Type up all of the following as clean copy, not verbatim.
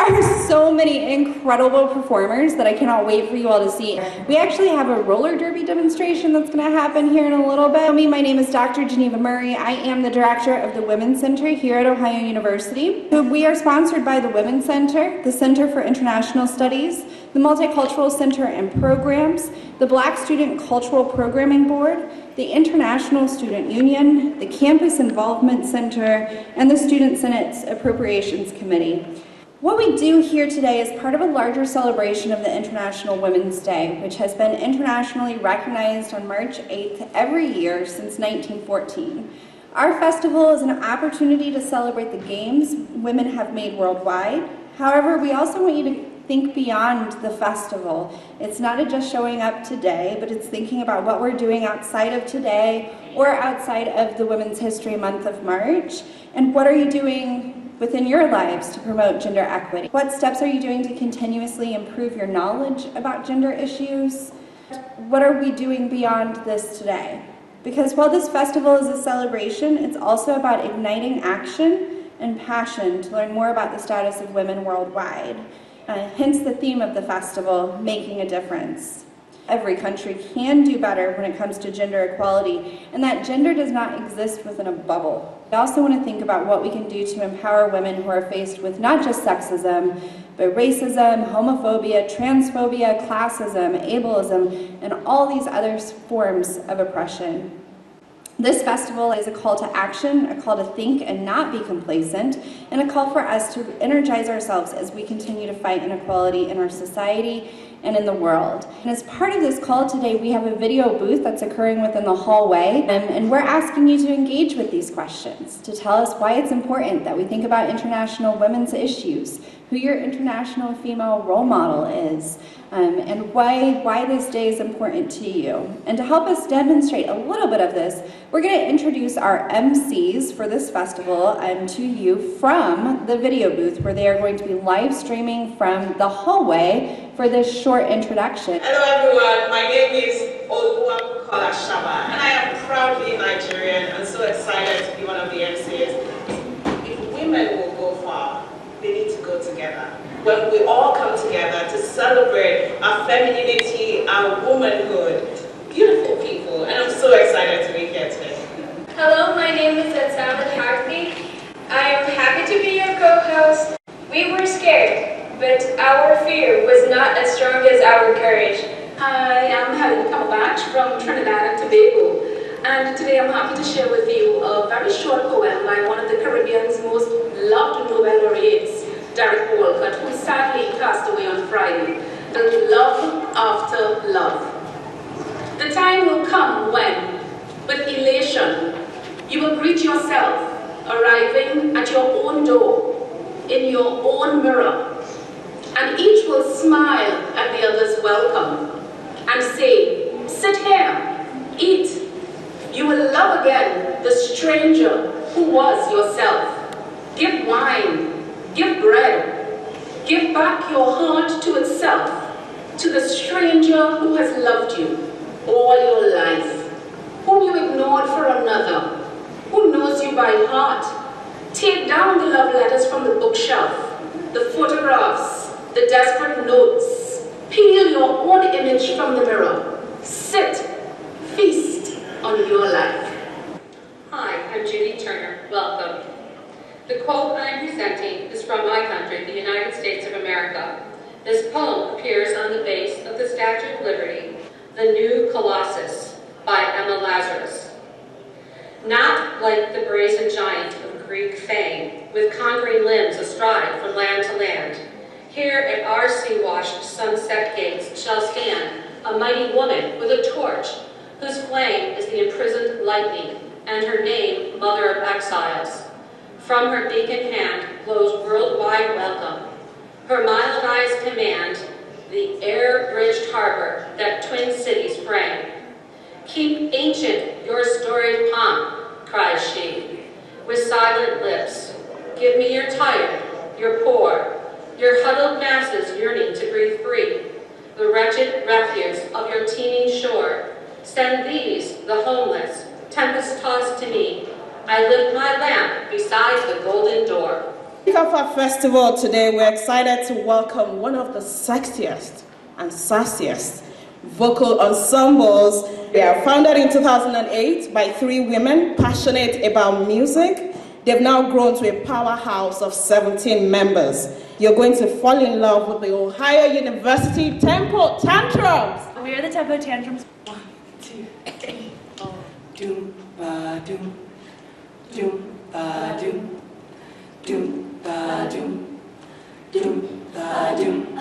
are so many incredible performers that I cannot wait for you all to see. We actually have a roller derby demonstration that's going to happen here in a little bit. My name is Dr. Geneva Murray. I am the director of the Women's Center here at Ohio University. We are sponsored by the Women's Center, the Center for International Studies, the Multicultural Center and Programs, the Black Student Cultural Programming Board, the International Student Union, the Campus Involvement Center, and the Student Senate's Appropriations Committee. What we do here today is part of a larger celebration of the International Women's Day, which has been internationally recognized on March 8th every year since 1914. Our festival is an opportunity to celebrate the gains women have made worldwide. However, we also want you to think beyond the festival. It's not just showing up today, but it's thinking about what we're doing outside of today or outside of the Women's History Month of March, and what are you doing within your lives to promote gender equity? What steps are you doing to continuously improve your knowledge about gender issues? What are we doing beyond this today? Because while this festival is a celebration, it's also about igniting action and passion to learn more about the status of women worldwide. Hence the theme of the festival, Making a Difference. Every country can do better when it comes to gender equality, and that gender does not exist within a bubble. We also want to think about what we can do to empower women who are faced with not just sexism, but racism, homophobia, transphobia, classism, ableism, and all these other forms of oppression. This festival is a call to action, a call to think and not be complacent, and a call for us to energize ourselves as we continue to fight inequality in our society and in the world. And as part of this call today, we have a video booth that's occurring within the hallway, and we're asking you to engage with these questions, to tell us why it's important that we think about international women's issues, who your international female role model is, and why this day is important to you. And to help us demonstrate a little bit of this, we're going to introduce our MCs for this festival to you from the video booth, where they are going to be live streaming from the hallway for this short introduction. Hello everyone, my name is Oluwabukola Shaba, and I am proudly Nigerian and so excited to be one of the MCs. If women will go far, they need to go together. When we all come together to celebrate our femininity, our womanhood, beautiful people, and I'm so excited to be here today. Hello, my name is Athens. I am happy to be your co-host. We were scared, but our fear was not as strong as our courage. Hi, I'm Helen Cumberbatch from Trinidad and Tobago, and today I'm happy to share with you a very short poem by one of the Caribbean's most loved Nobel laureates, Derek Walcott, who sadly passed away on Friday. The love after love. The time will come when, with elation, you will greet yourself, arriving at your own door, in your own mirror, and each will smile at the other's welcome and say, sit here, eat. You will love again the stranger who was yourself. Give wine, give bread, give back your heart to itself, to the stranger who has loved you all your life, whom you ignored for another, who knows you by heart. Take down the love letters from the bookshelf, the photographs, the desperate notes. Peel your own image from the mirror. Sit, feast on your life. Hi, I'm Judy Turner. Welcome. The quote I'm presenting is from my country, the United States of America. This poem appears on the base of the Statue of Liberty, The New Colossus, by Emma Lazarus. Not like the brazen giant of Greek fame, with conquering limbs astride from land to land, here at our sea-washed sunset gates shall stand a mighty woman with a torch, whose flame is the imprisoned lightning, and her name Mother of Exiles. From her beacon hand glows worldwide welcome. Her mild eyes command the air-bridged harbor that twin cities frame. Keep ancient your storied pomp, cries she, with silent lips. Give me your tired, your poor, your huddled masses yearning to breathe free, the wretched refuse of your teeming shore. Send these, the homeless, tempest-tossed to me. I lift my lamp beside the golden door. To kick off our festival today, we're excited to welcome one of the sexiest and sassiest vocal ensembles. They are founded in 2008 by 3 women passionate about music. They've now grown to a powerhouse of 17 members. You're going to fall in love with the Ohio University Tempo Tantrums. We are the Tempo Tantrums. 1, 2, 3. Doom ba doom, doom ba doom, doom ba doom, doom ba doom,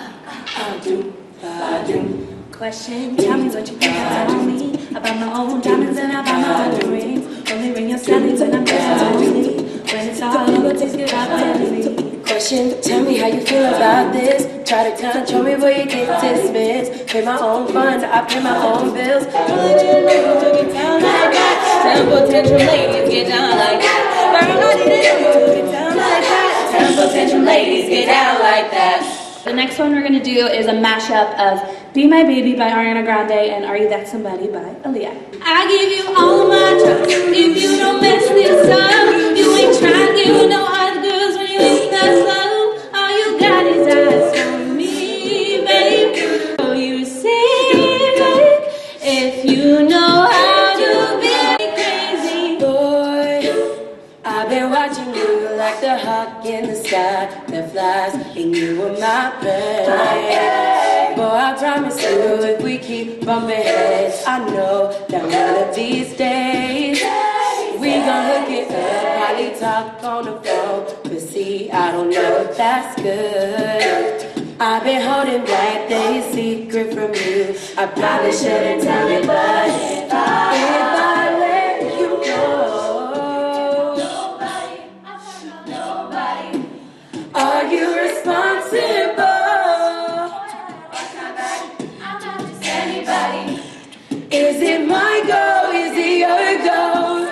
doom ba doom. Question, tell me what you think about me. About my own diamonds and about my own rings. Only ring your sallies when I'm just lonely. When it's all over, please get out of me. Question, tell me how you feel about this. Try to control me, but you get dismissed. Pay my own funds, I pay my own bills. Don't you know to get down like that? Tempo tantrum ladies get down like that. Girl, I didn't get down like that. Tempo tantrum ladies get down like that. The next one we're going to do is a mashup of Be My Baby by Ariana Grande and Are You That Somebody by Aaliyah. I give you all of my trust. If you don't mess this up, you ain't trying to get no other girls when you ain't that slow. All you got is eyes for me, babe. Oh, you see, babe, if you know how to be crazy, boy. I've been watching you like the hawk in the sky that flies, and you were my prey. Boy, I promise you, if we keep bumping heads, I know that one of these days we gon' hook it up, probably talk on the phone. But see, I don't know if that's good. I've been holding back this secret from you. I probably shouldn't tell you, but if I let you go, nobody, are you responsible? Is it my goal? Is it your goal?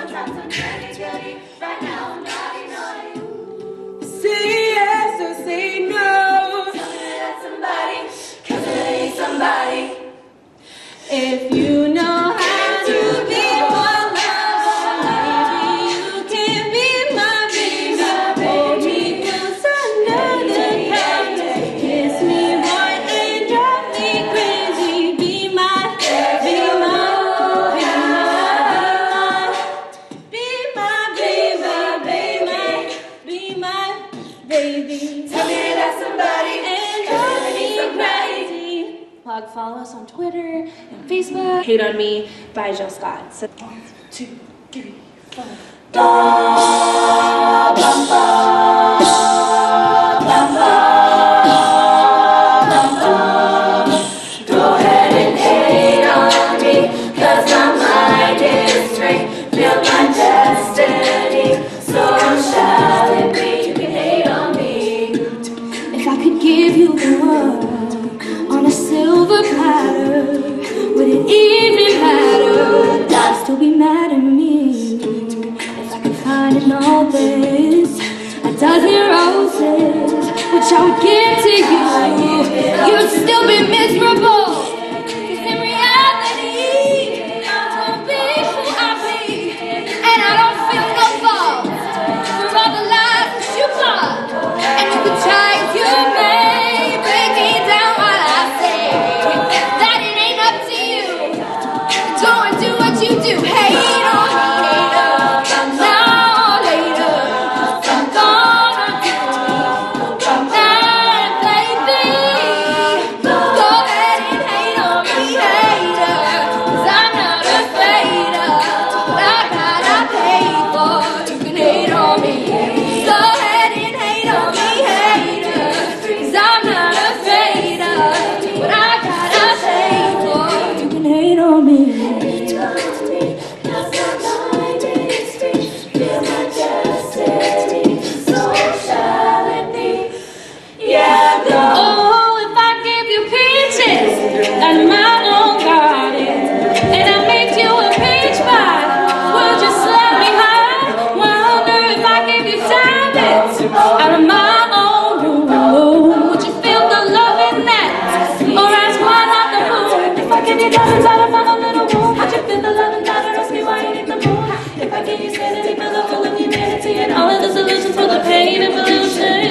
Say yes or say no. Tell me that somebody, 'cause I need somebody. If you know how to be my lover, maybe you can be my baby. Hold me close under the covers. Kiss me hard and drive me crazy. Be my, be my. Follow us on Twitter and Facebook. Hate on Me by Jill Scott. So 1, 2, 3, 4. Go ahead and hate on me, 'cause my mind is straight. Feel my destiny, so shall it be. You can hate on me. If I could give you the world on a silver platter, would it even matter? I'd still be mad at me. If I could find in all this a dozen roses, which I would give to you, you'd still be miserable. 'Cause in reality, I don't be who I be, and I don't feel no fault for all the lies that you bought. And you could try if you may, break me down while I say that it ain't up to you. Go and do what you do. Hate on me, hater. Now later, I'm gonna do that, baby. Go ahead and hate on me, hater. 'Cause I'm not afraid of what I gotta pay for. You can hate on me. Go ahead and hate on me, hater. 'Cause I'm not afraid of what I gotta pay for. You can hate on me. Oh, if I give you peaches out of my own garden, and I make you a peach pie, would you let me hide? Wonder if I give you diamonds out of my own room, would you feel the love in that? Or ask why not the moon? If I give you diamonds out of my own little room, would you feel the love in that? Or ask me why you need the moon? If I give you sanity, for the full of humanity, and all of the solutions for the pain and pollution.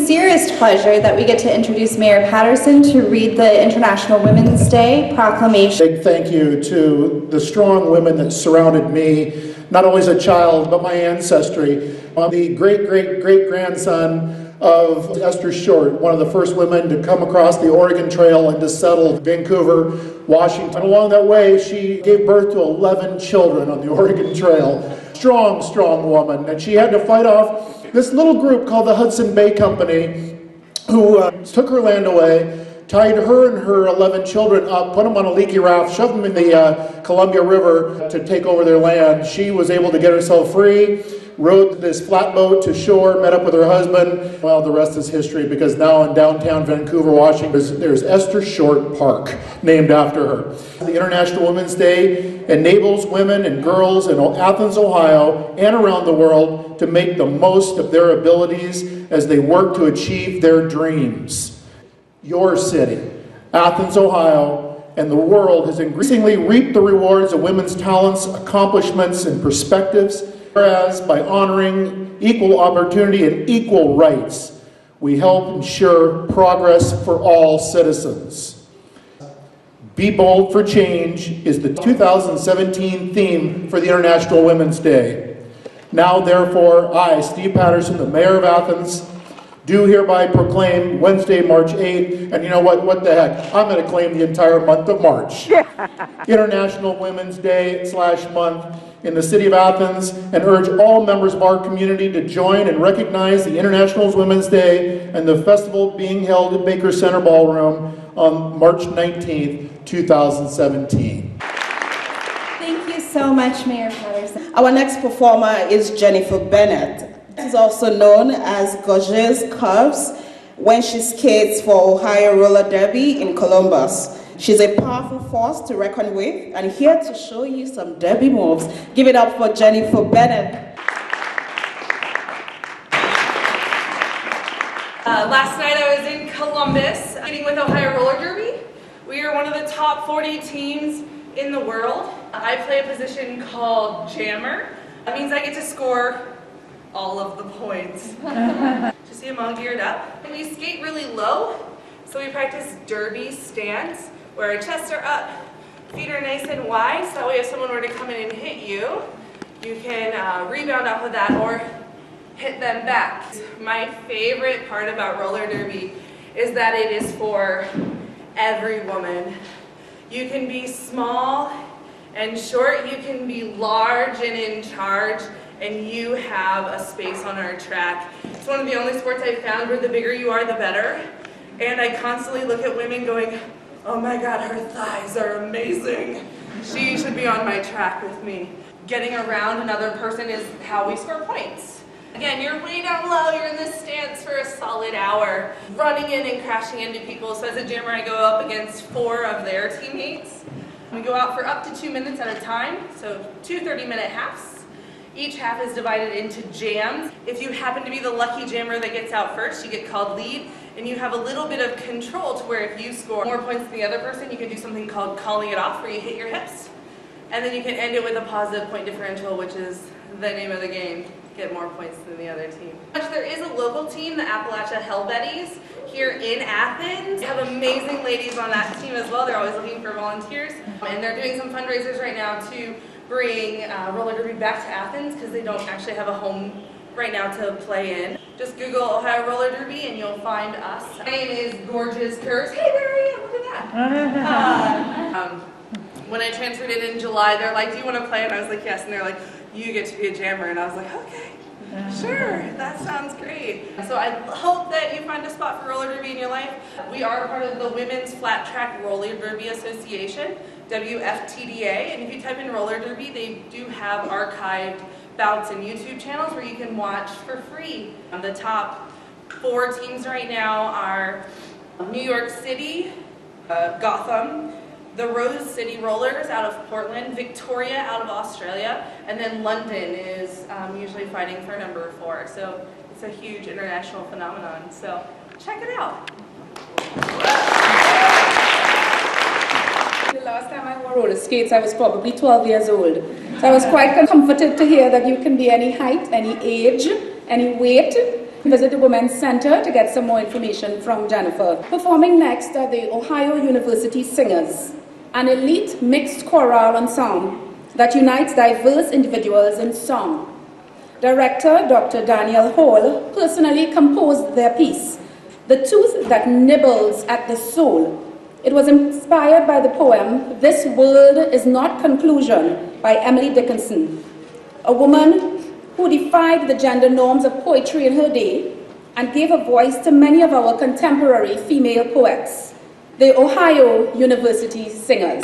sincerest pleasure that we get to introduce Mayor Patterson to read the International Women's Day Proclamation. Big thank you to the strong women that surrounded me, not only as a child, but my ancestry. I'm the great-great-great-grandson of Esther Short, one of the first women to come across the Oregon Trail and to settle Vancouver, Washington. Along that way, she gave birth to 11 children on the Oregon Trail. Strong, strong woman. And she had to fight off this little group called the Hudson Bay Company, who took her land away, tied her and her 11 children up, put them on a leaky raft, shoved them in the Columbia River to take over their land. She was able to get herself free, rode this flatboat to shore, met up with her husband. Well, the rest is history, because now in downtown Vancouver, Washington, there's Esther Short Park, named after her. The International Women's Day enables women and girls in Athens, Ohio, and around the world to make the most of their abilities as they work to achieve their dreams. Your city, Athens, Ohio, and the world has increasingly reaped the rewards of women's talents, accomplishments, and perspectives. Whereas by honoring equal opportunity and equal rights, we help ensure progress for all citizens. Be Bold for Change is the 2017 theme for the International Women's Day. Now, therefore, I, Steve Patterson, the Mayor of Athens, do hereby proclaim Wednesday, March 8th, and you know what the heck, I'm going to claim the entire month of March. International Women's Day / month in the city of Athens, and urge all members of our community to join and recognize the International Women's Day and the festival being held at Baker Center Ballroom on March 19th, 2017. Thank you so much, Mayor Patterson. Our next performer is Jennifer Bennett. She's also known as Gorgeous Curves when she skates for Ohio Roller Derby in Columbus. She's a powerful force to reckon with, and here to show you some derby moves. Give it up for Jennifer Bennett. Last night I was in Columbus meeting with Ohio Roller Derby. We are one of the top 40 teams in the world. I play a position called jammer. That means I get to score all of the points. To see them all geared up. And we skate really low, so we practice derby stance, where our chests are up, feet are nice and wide, so that way if someone were to come in and hit you, you can rebound off of that or hit them back. My favorite part about roller derby is that it is for every woman. You can be small and short, you can be large and in charge, and you have a space on our track. It's one of the only sports I've found where the bigger you are, the better. And I constantly look at women going, oh my God, her thighs are amazing. She should be on my track with me. Getting around another person is how we score points. Again, you're way down low, you're in this stance for a solid hour, running in and crashing into people. So as a jammer, I go up against 4 of their teammates. We go out for up to 2 minutes at a time, so 2 30-minute halves. Each half is divided into jams. If you happen to be the lucky jammer that gets out first, you get called lead, and you have a little bit of control to where if you score more points than the other person, you can do something called calling it off, where you hit your hips. And then you can end it with a positive point differential, which is the name of the game. Get more points than the other team. There is a local team, the Appalachia Hell Betties, here in Athens. They have amazing ladies on that team as well. They're always looking for volunteers. And they're doing some fundraisers right now to bring roller derby back to Athens, because they don't actually have a home right now to play in. Just Google Ohio Roller Derby and you'll find us. My name is Gorgeous Curves. Hey, there I am, look at that. When I transferred in July, they're like, do you want to play? And I was like, yes. And they're like, you get to be a jammer. And I was like, okay, sure, that sounds great. So I hope that you find a spot for roller derby in your life. We are part of the Women's Flat Track Roller Derby Association, WFTDA. And if you type in roller derby, they do have archived bouts and YouTube channels where you can watch for free. The top 4 teams right now are New York City, Gotham, the Rose City Rollers out of Portland, Victoria out of Australia, and then London is usually fighting for number 4. So it's a huge international phenomenon. So check it out. The last time I wore roller skates, I was probably 12 years old. So I was quite comforted to hear that you can be any height, any age, any weight, Visit the Women's Center to get some more information from Jennifer. Performing next are the Ohio University Singers, an elite mixed choral ensemble that unites diverse individuals in song. Director Dr. Daniel Hall personally composed their piece, The Tooth That Nibbles at the Soul. It was inspired by the poem, This World Is Not Conclusion by Emily Dickinson, a woman who defied the gender norms of poetry in her day and gave a voice to many of our contemporary female poets, the Ohio University Singers.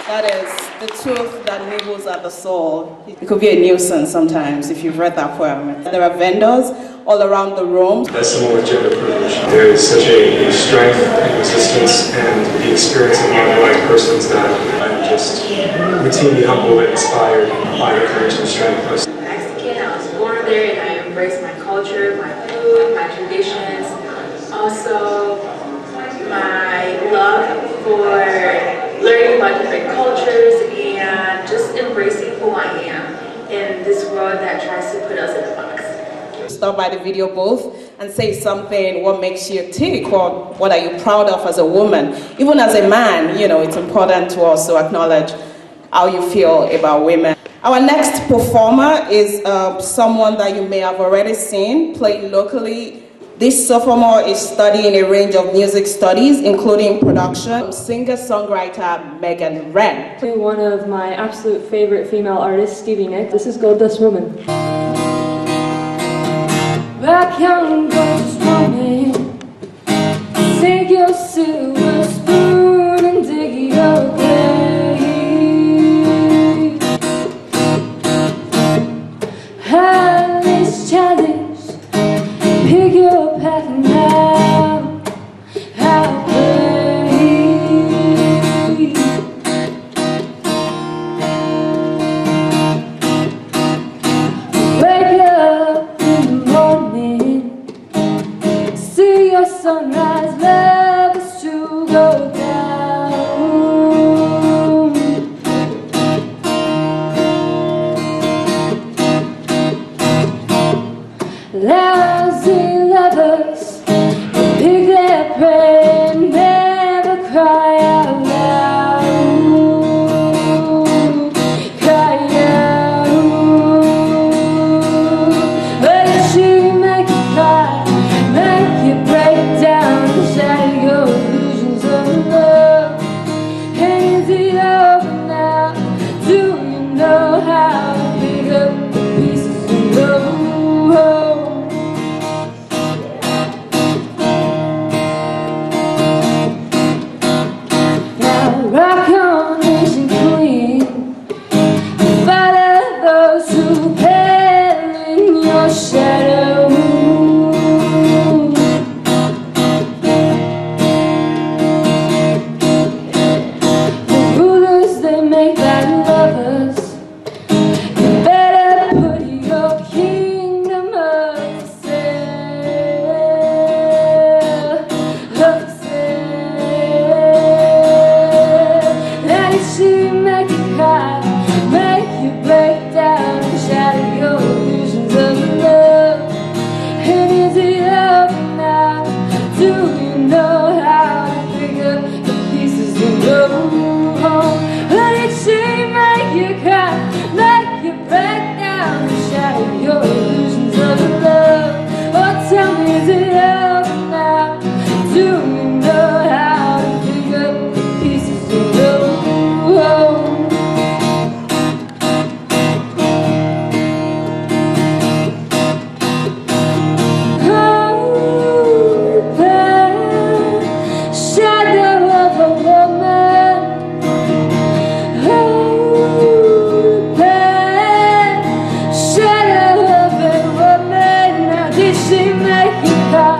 That is the truth that nibbles at the soul. It could be a nuisance sometimes if you've read that poem. There are vendors all around the room. That's someone with gender privilege. There is such a strength and resistance and the experience of young white persons that I'm just routinely humbled and inspired by the courage and strength. Mexican, I was born there and I embrace my culture, my food, my traditions. Also, my love for learning about different cultures and just embracing who I am in this world that tries to put us in a box. Stop by the video booth and say something, what makes you tick, or what are you proud of as a woman. Even as a man, you know, it's important to also acknowledge how you feel about women. Our next performer is someone that you may have already seen playing locally. This sophomore is studying a range of music studies, including production. Singer-songwriter Megan Wren. One of my absolute favorite female artists, Stevie Nicks. This is Goldust Woman. Back young Goldust Woman, take your silver spoon and dig it up. pick your path now. How brave. Wake up in the morning, see your sunrise, love is to go down. Lousy lovers pick their prey and never cry out loud. Cry out. But she make you cry, make you break down, shatter your illusions of love. And is it over now? Do you know how to pick up the pieces and go home? Now rock on, nation queen, father those who pale in your shadow. The rulers, they make bad lovers. You better put your kingdom up for sale, up for sale. Let she make you cry, make you break down and shatter your illusions of love. And is it over now? Do you know how to pick up the pieces and go home? Let she make you cry, make you break down and shatter your illusions of love. Oh, tell me, is it over now? Do you know how to pick up the pieces and go home? Shadow of a woman, shadow of a woman. Now did she make you cry,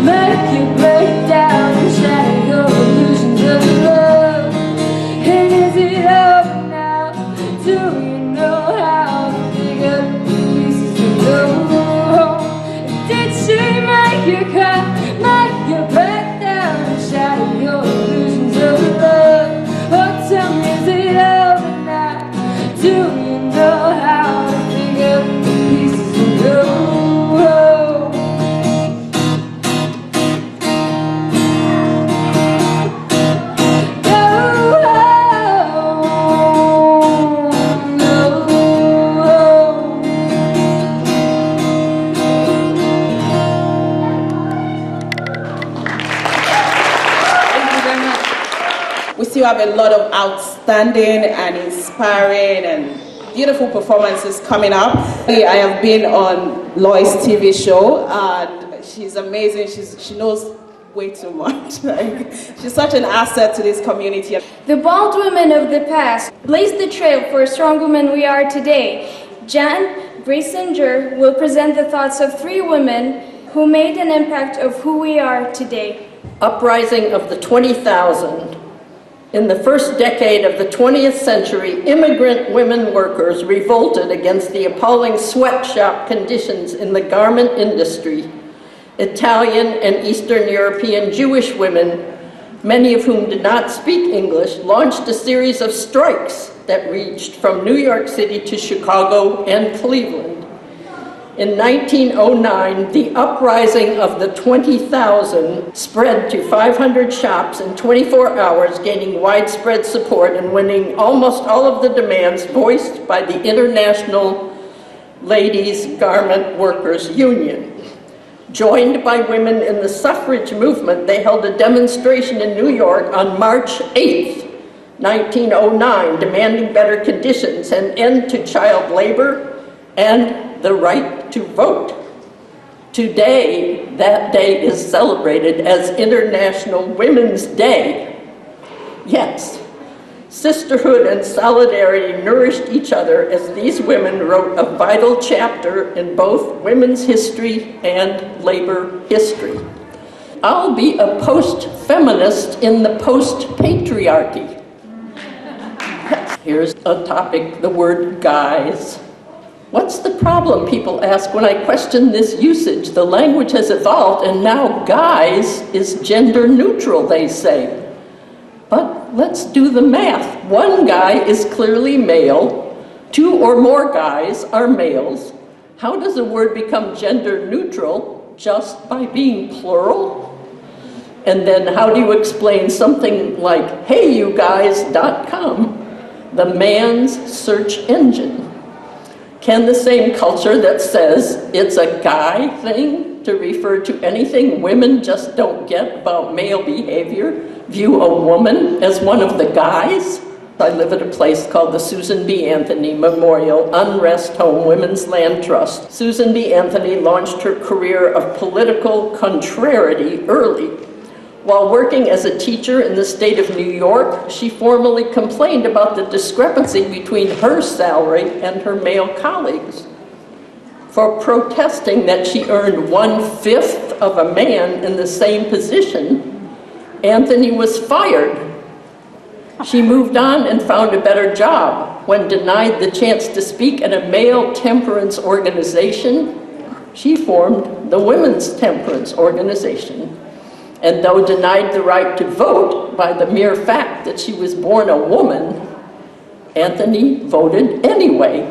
make you break down and shatter your illusions of love? And is it over now? Do you know how to pick up the pieces and go home? Did she make you cry, make you break down and shatter your illusions of love? Oh, tell me, is it over now? Do you know how to pick up the pieces and go home? Go home, go home. Thank you very much. We still have a lot of outstanding and inspiring and beautiful performances coming up. I have been on Lois TV show and she's amazing. She knows way too much. Like, she's such an asset to this community. The bold women of the past blazed the trail for a strong woman we are today. Jan Brasinger will present the thoughts of 3 women who made an impact of who we are today. Uprising of the 20,000. In the first decade of the 20th century, immigrant women workers revolted against the appalling sweatshop conditions in the garment industry. Italian and Eastern European Jewish women, many of whom did not speak English, launched a series of strikes that reached from New York City to Chicago and Cleveland. In 1909, the uprising of the 20,000 spread to 500 shops in 24 hours, gaining widespread support and winning almost all of the demands voiced by the International Ladies Garment Workers Union. Joined by women in the suffrage movement, they held a demonstration in New York on March 8th, 1909, demanding better conditions, an end to child labor, and the right to vote. Today, that day is celebrated as International Women's Day. Yes, Sisterhood and solidarity nourished each other as these women wrote a vital chapter in both women's history and labor history. I'll be a post-feminist in the post-patriarchy. Here's a topic, the word guys. What's the problem, people ask, when I question this usage? The language has evolved, and now guys is gender neutral, they say. But let's do the math. One guy is clearly male. Two or more guys are males. How does a word become gender neutral? Just by being plural? And then how do you explain something like heyyouguys.com, the man's search engine? Can the same culture that says it's a guy thing to refer to anything women just don't get about male behavior view a woman as one of the guys? I live at a place called the Susan B. Anthony Memorial Unrest Home Women's Land Trust. Susan B. Anthony launched her career of political contrariety early. While working as a teacher in the state of New York, she formally complained about the discrepancy between her salary and her male colleagues. For protesting that she earned 1/5 of a man in the same position, Anthony was fired. She moved on and found a better job. When denied the chance to speak at a male temperance organization, she formed the Women's Temperance Organization. And though denied the right to vote by the mere fact that she was born a woman, Anthony voted anyway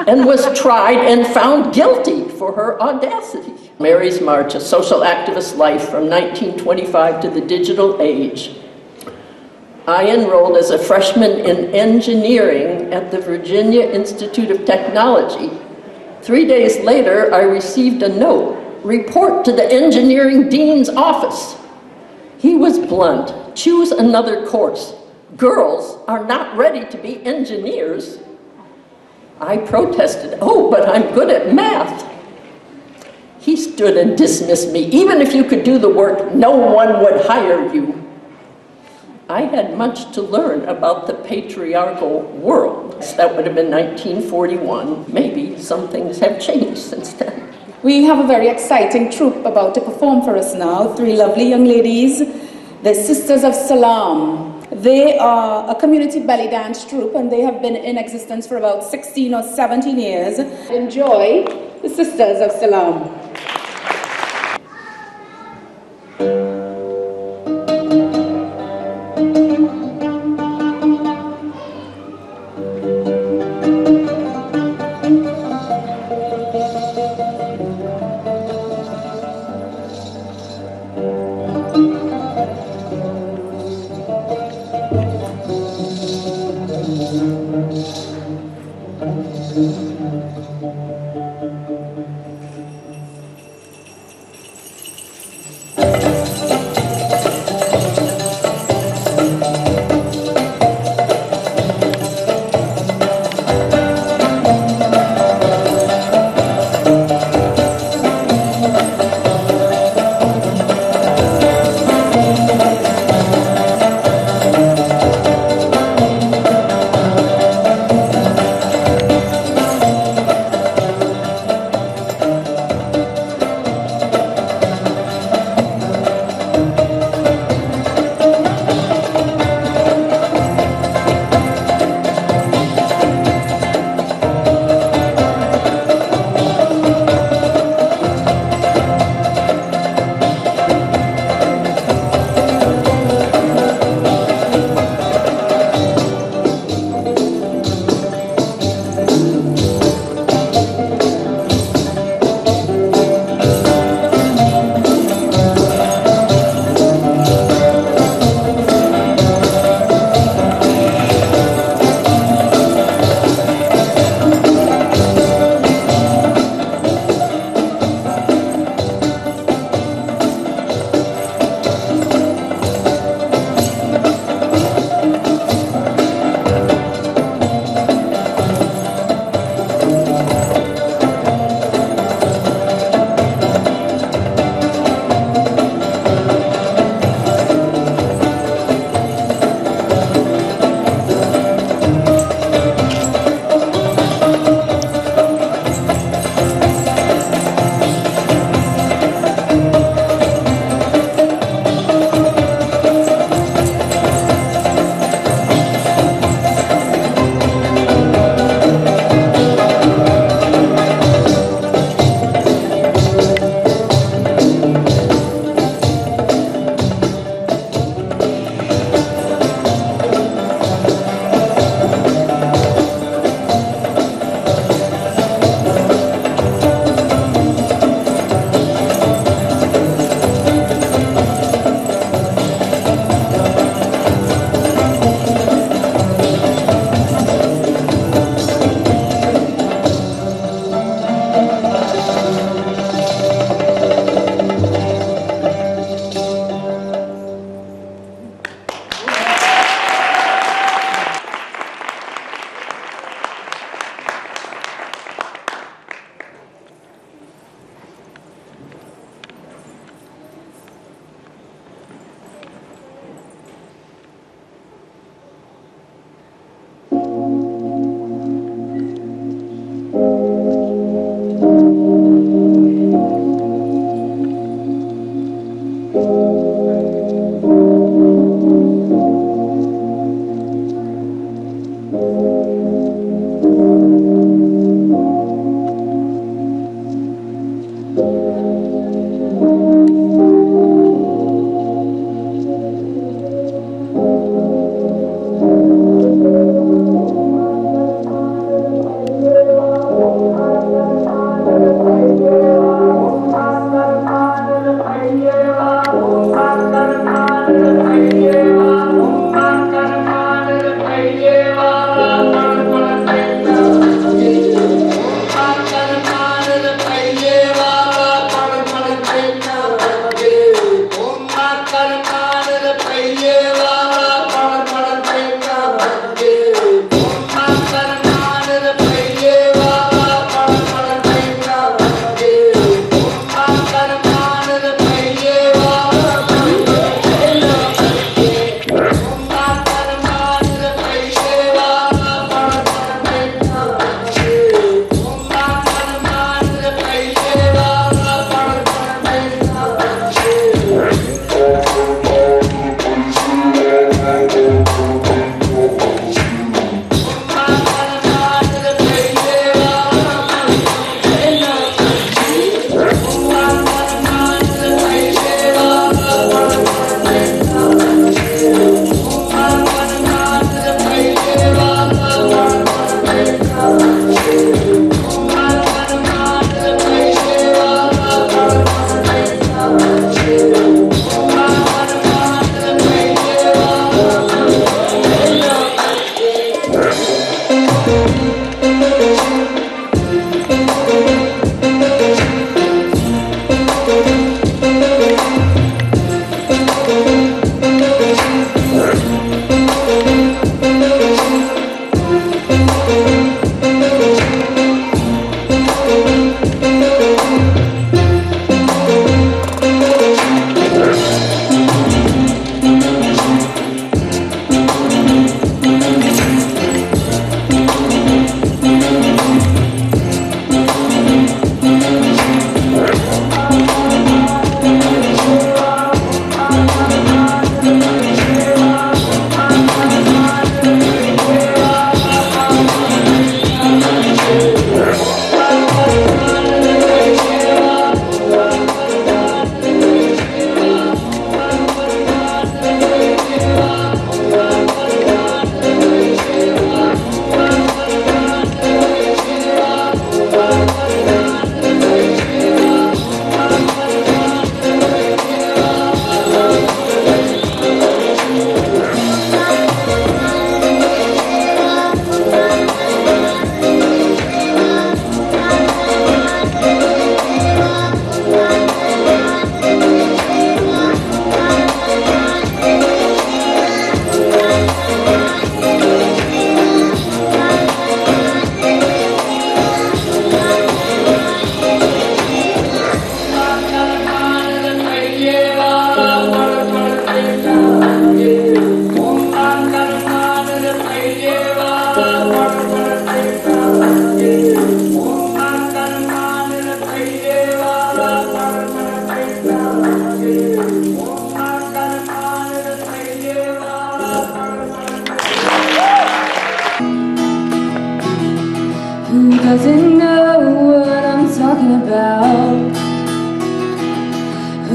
and was tried and found guilty for her audacity. Mary's March, A Social Activist Life from 1925 to the Digital Age. I enrolled as a freshman in engineering at the Virginia Institute of Technology. 3 days later, I received a note, report to the engineering dean's office. He was blunt, choose another course. Girls are not ready to be engineers. I protested, oh, but I'm good at math. He stood and dismissed me. Even if you could do the work, no one would hire you. I had much to learn about the patriarchal world. That would have been 1941. Maybe some things have changed since then. We have a very exciting troupe about to perform for us now. 3 lovely young ladies, the Sisters of Salam. They are a community belly dance troupe, and they have been in existence for about 16 or 17 years. Enjoy the Sisters of Salam.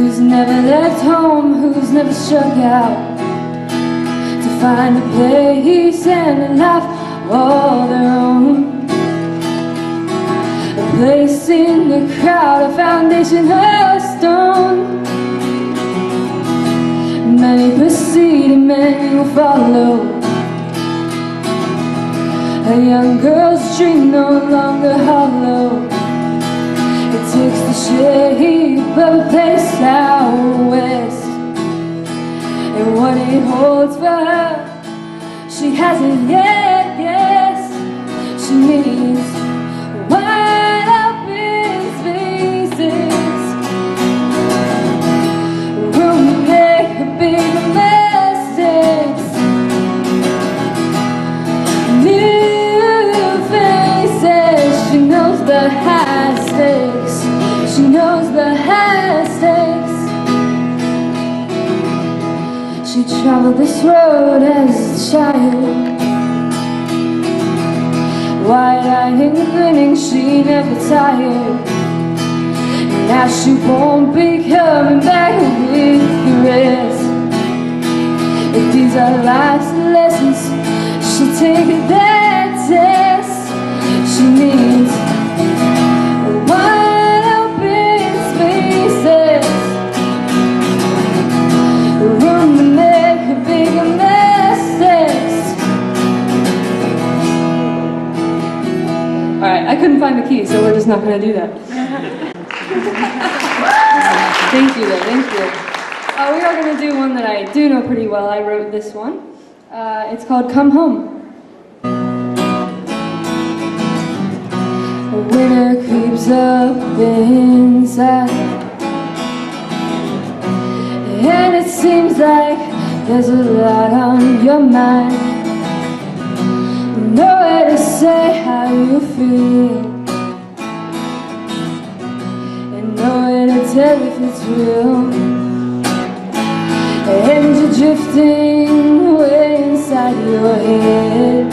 who's never left home, who's never struck out to find a place and a life all their own. A place in the crowd, a foundation of stone. Many proceed and many will follow. A young girl's dream no longer hollow. It takes the shape of a place out west, and what it holds for her, she hasn't yet guessed. She needs wide open spaces, room to make a big mistakes, new faces. She knows the high stakes. She knows the high stakes. She traveled this road as a child, wide-eyed and grinning, she never tired. Now she won't be coming back with the rest. If these are life's lessons, she'll take that test. She needs wide open spaces, room to make a bigger mistakes. Alright, I couldn't find the key, so we're just not going to do that. Thank you, though. Thank you. We are going to do one that I do know pretty well. I wrote this one. It's called Come Home. Winter creeps up inside, and it seems like there's a lot on your mind. Nowhere to say how you feel, and nowhere to tell if it's real. And you're drifting way inside your head.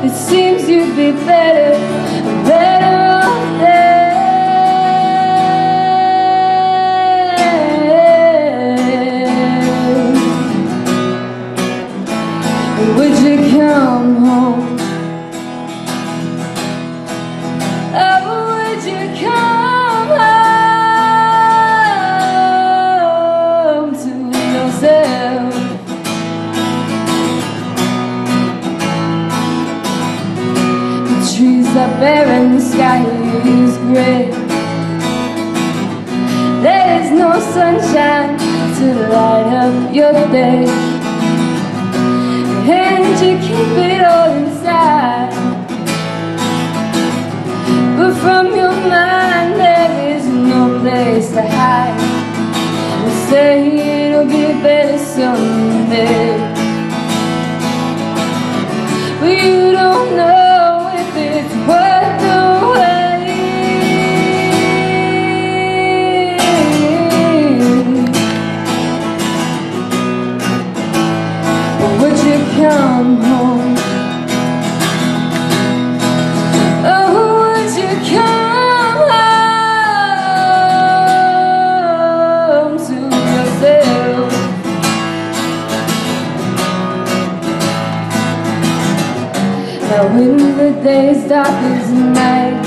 It seems you'd be better off there. Would you come home? Oh, would you come home to yourself? Trees are bare and the sky is gray. There is no sunshine to light up your day, and you keep it all inside. But from your mind there is no place to hide. You say it'll get better someday, but you don't know it's worth the wait. But would you come home? Oh, would you come home to yourself? Now when the day's dark as night,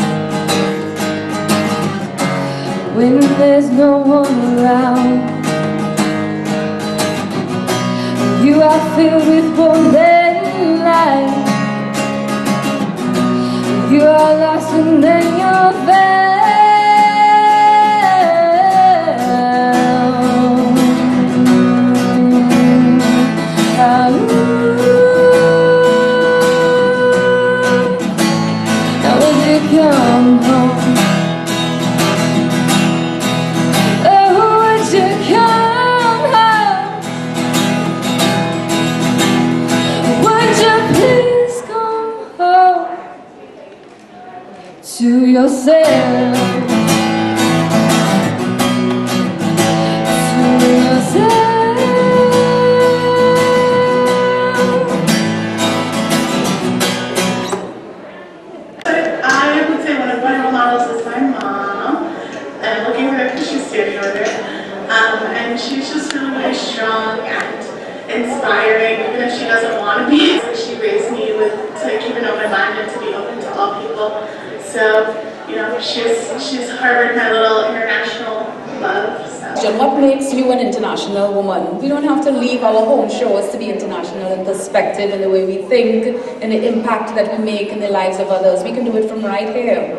when there's no one around, you are filled with warmth and light. You are lost and then you're found. Come home. Oh, would you come home? Would you please come home to yourself? strong and inspiring, even if she doesn't want to be. She raised me to keep an open mind and to be open to all people. So, you know, she's harbored my little international love. So. What makes you an international woman? We don't have to leave our home shores to be international in perspective, in the way we think, and the impact that we make in the lives of others. We can do it from right here.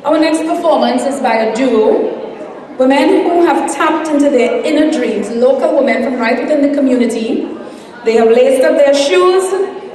Our next performance is by a duo, women who have tapped into their inner dreams, local women from right within the community. They have laced up their shoes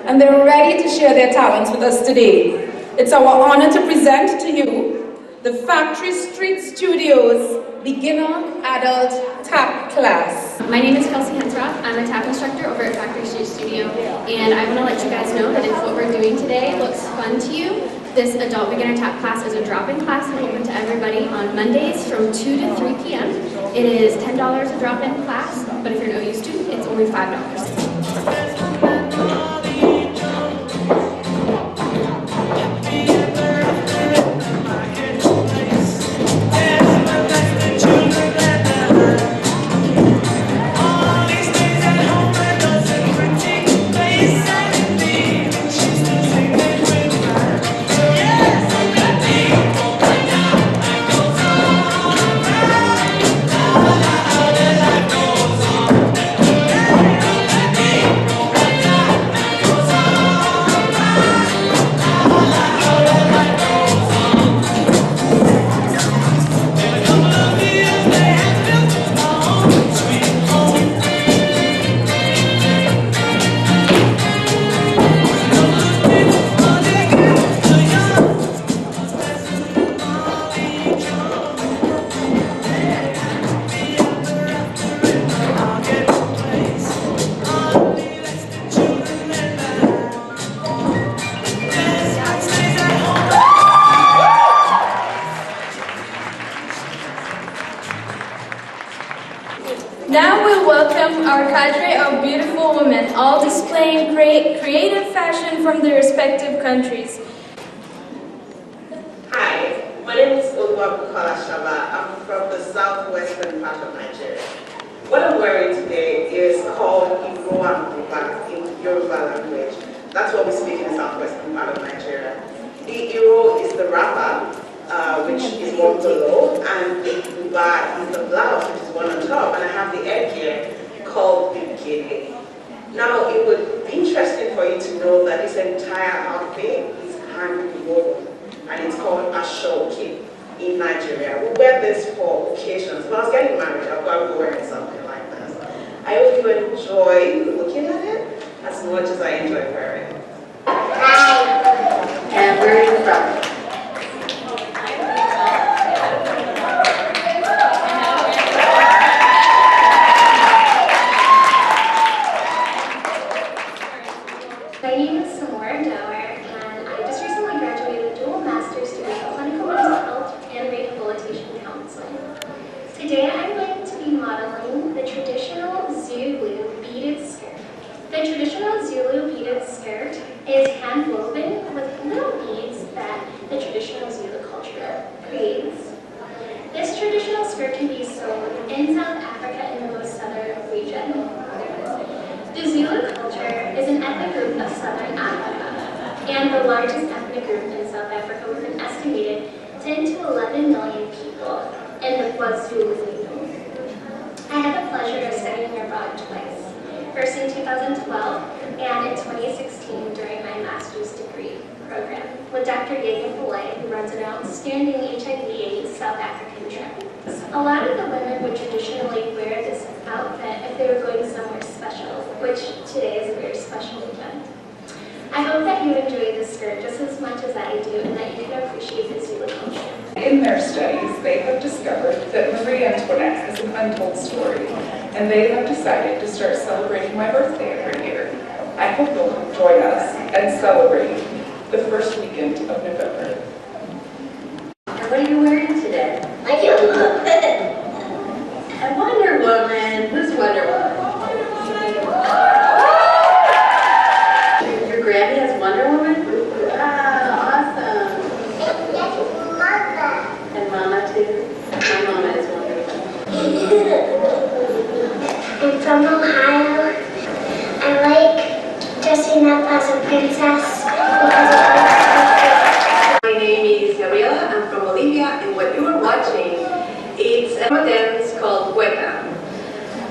and they're ready to share their talents with us today. It's our honor to present to you the Factory Street Studios Beginner Adult Tap Class. My name is Kelsey Hensroth. I'm a tap instructor over at Factory Street Studio, and I want to let you guys know that if what we're doing today looks fun to you, this adult beginner tap class is a drop-in class and open to everybody on Mondays from 2 to 3 p.m. It is $10 a drop-in class, but if you're an OU student, it's only $5. Now we'll welcome our cadre of beautiful women, all displaying creative fashion from their respective countries. Hi, my name is Oluwabukola Shaba. I'm from the southwestern part of Nigeria. What I'm wearing today is called Iro and Buba in Yoruba language. That's what we speak in the southwestern part of Nigeria. The Iro is the wrapper, which is one below, and the Buba is the blouse, which is one on top, and I have the headgear called the Gele. Now, it would be interesting for you to know that this entire outfit is hand-woven, and it's called Ashoke in Nigeria. We wear this for occasions. When I was getting married, I'll probably be wearing something like this. I hope you enjoy looking at it as much as I enjoy wearing it. And where are you from? My name is Samora Dower, and I just recently graduated a dual master's degree in clinical mental health and rehabilitation counseling. Today I'm going to be modeling the traditional Zulu beaded skirt. The traditional Zulu beaded skirt is hand woven with little beads that the traditional Zulu culture creates. This traditional skirt can be sewn in South Africa in the most southern region. The Zulu culture is an ethnic group of Southern Africa, and the largest ethnic group in South Africa with an estimated 10 to 11 million people in the KwaZulu region. I had the pleasure of studying abroad twice, first in 2012 and in 2016 during my master's degree program with Dr. Yegan Pillay, who runs an outstanding HIV/AIDS South African trip. A lot of the women would traditionally wear this outfit if they were going somewhere special, which today is a very special event. I hope that you enjoy this skirt just as much as I do and that you can appreciate the Zulu culture. In their studies, they have discovered that Marie Antoinette has an untold story, and they have decided to start celebrating my birthday every year. I hope you'll come join us and celebrate the first weekend of November. And what are you wearing today? I can't look. A Wonder Woman. Who's Wonder Woman? Your Grammy has Wonder Woman? Wow, awesome. And Mama too? My Mama is Wonder Woman. from Ohio. I like dressing up as a princess because it makes me My name is Gabriela. I'm from Bolivia, and what you are watching is a dance called cueca.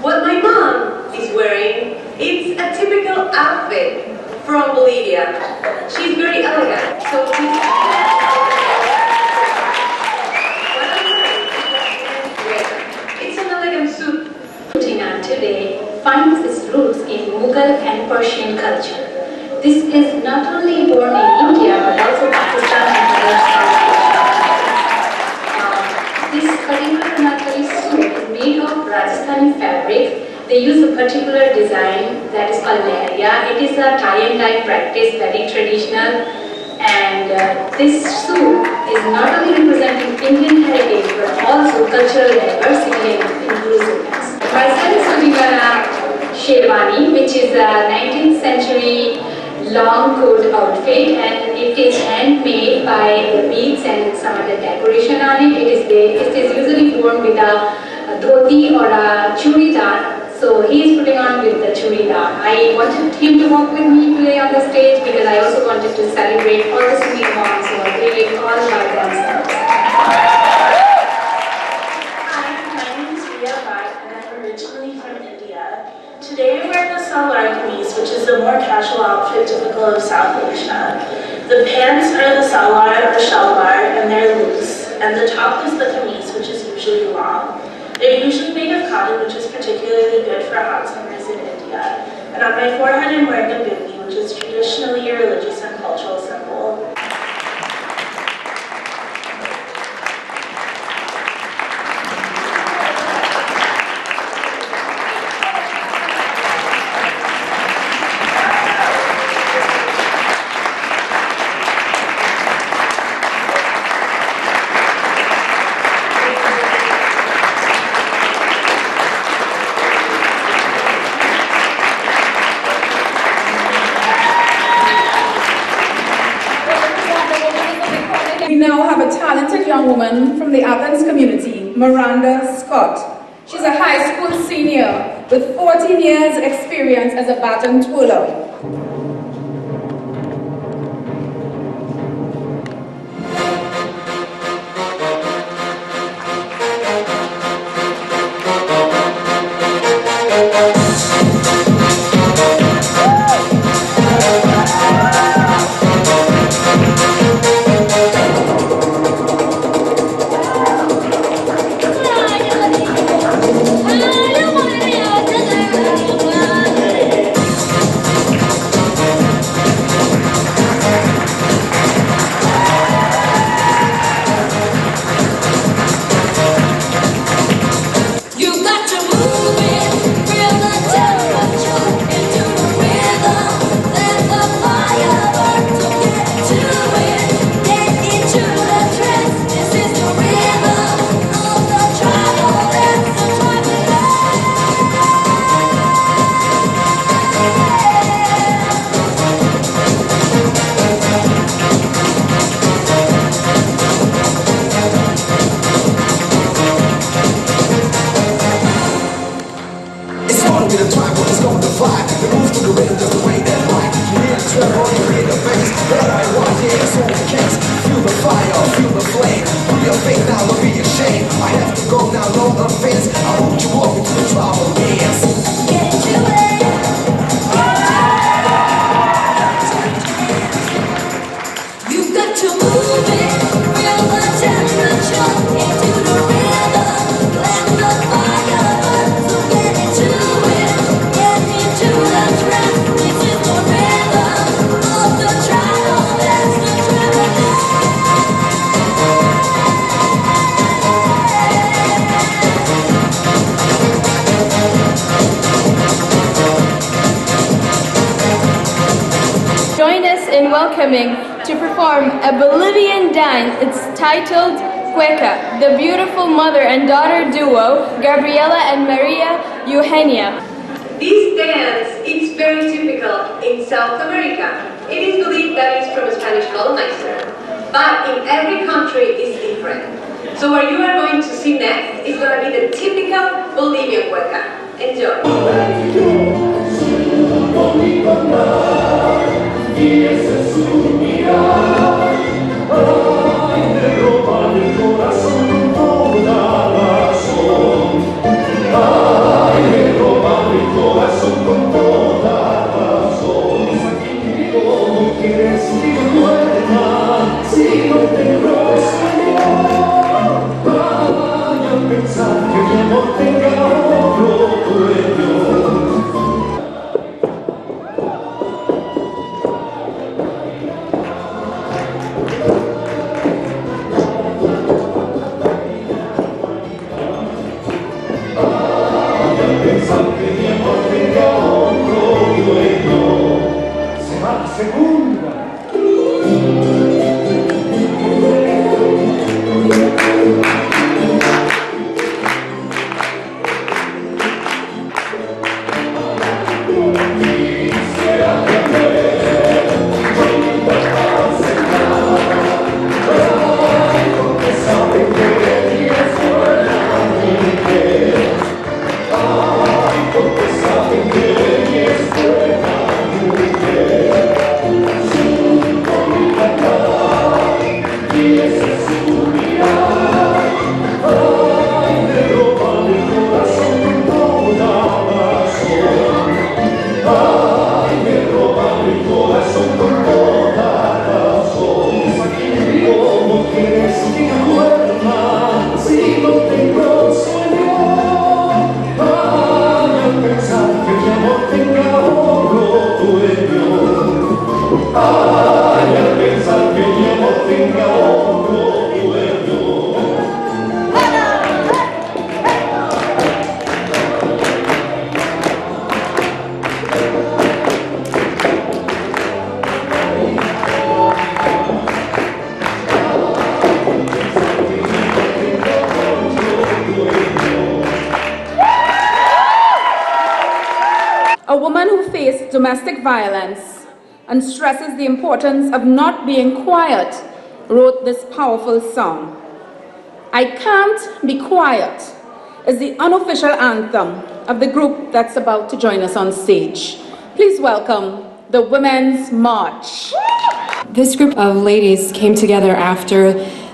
What my mom is wearing, it's a typical outfit from Bolivia. She's very elegant. So it's an elegant suit. Today finds its roots in Mughal and Persian culture. This is not only born in India but also Pakistan and other South Asia. This particular Anatoli suit is made of Rajasthani fabric. They use a particular design that is called lehariya. It is a tie and dye practice, very traditional. And this suit is not only representing Indian heritage but also cultural diversity and inclusiveness. My son is putting on a sherwani, which is a 19th century long coat outfit, and it is handmade by the beads and some other decoration on it. It is usually worn with a dhoti or a churidar. So he is putting on with the churidar. I wanted him to walk with me today on the stage because I also wanted to celebrate all the sweet moms who are doing it all by themselves. Hi, my name is Priya Bhatt and I'm originally from India. Today I wear the salwar kameez, which is the more casual outfit typical of South Asia. The pants are the salwar or shalwar and they're loose, and the top is the kameez, which is usually long. They're usually made of cotton, which is particularly good for hot summers in India. And on my forehead I'm wearing a bindi, which is traditionally a religious and cultural symbol. We now have a talented young woman from the Athens community, Miranda Scott. She's a high school senior with 14 years experience as a baton twirler. In welcoming to perform a Bolivian dance. It's titled Cueca, the beautiful mother and daughter duo, Gabriela and Maria Eugenia. This dance is very typical in South America. It is believed that it's from a Spanish colonizer, but in every country it's different. So what you are going to see next is going to be the typical Bolivian cueca. A woman who faced domestic violence and stresses the importance of not being quiet wrote this powerful song. I Can't Be Quiet is the unofficial anthem of the group that's about to join us on stage. Please welcome the Women's March. This group of ladies came together after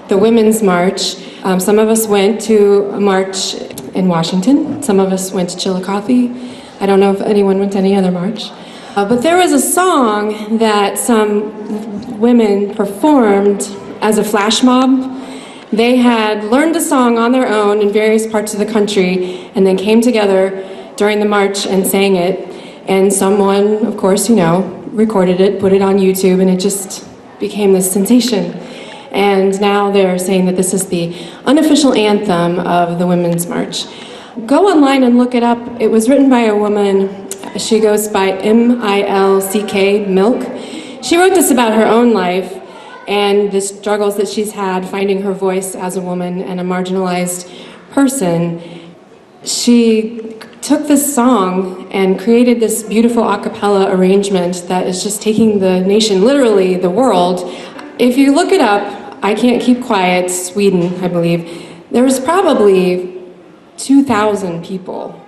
the Women's March. Some of us went to a march in Washington. Some of us went to Chillicothe. I don't know if anyone went to any other march. But there was a song that some women performed as a flash mob. They had learned the song on their own in various parts of the country and then came together during the march and sang it. And someone, of course, recorded it, put it on YouTube, and it just became this sensation. And now they're saying that this is the unofficial anthem of the Women's March. Go online and look it up. It was written by a woman. She goes by M-I-L-C-K, Milk. She wrote this about her own life and the struggles that she's had finding her voice as a woman and a marginalized person. She took this song and created this beautiful a cappella arrangement that is just taking the nation, literally the world. If you look it up, I Can't Keep Quiet, Sweden, I believe, there was probably 2,000 people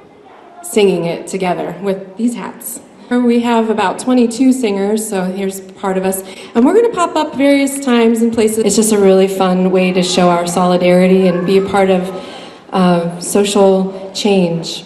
singing it together with these hats. We have about 22 singers, so here's part of us. And we're gonna pop up various times and places. It's just a really fun way to show our solidarity and be a part of social change.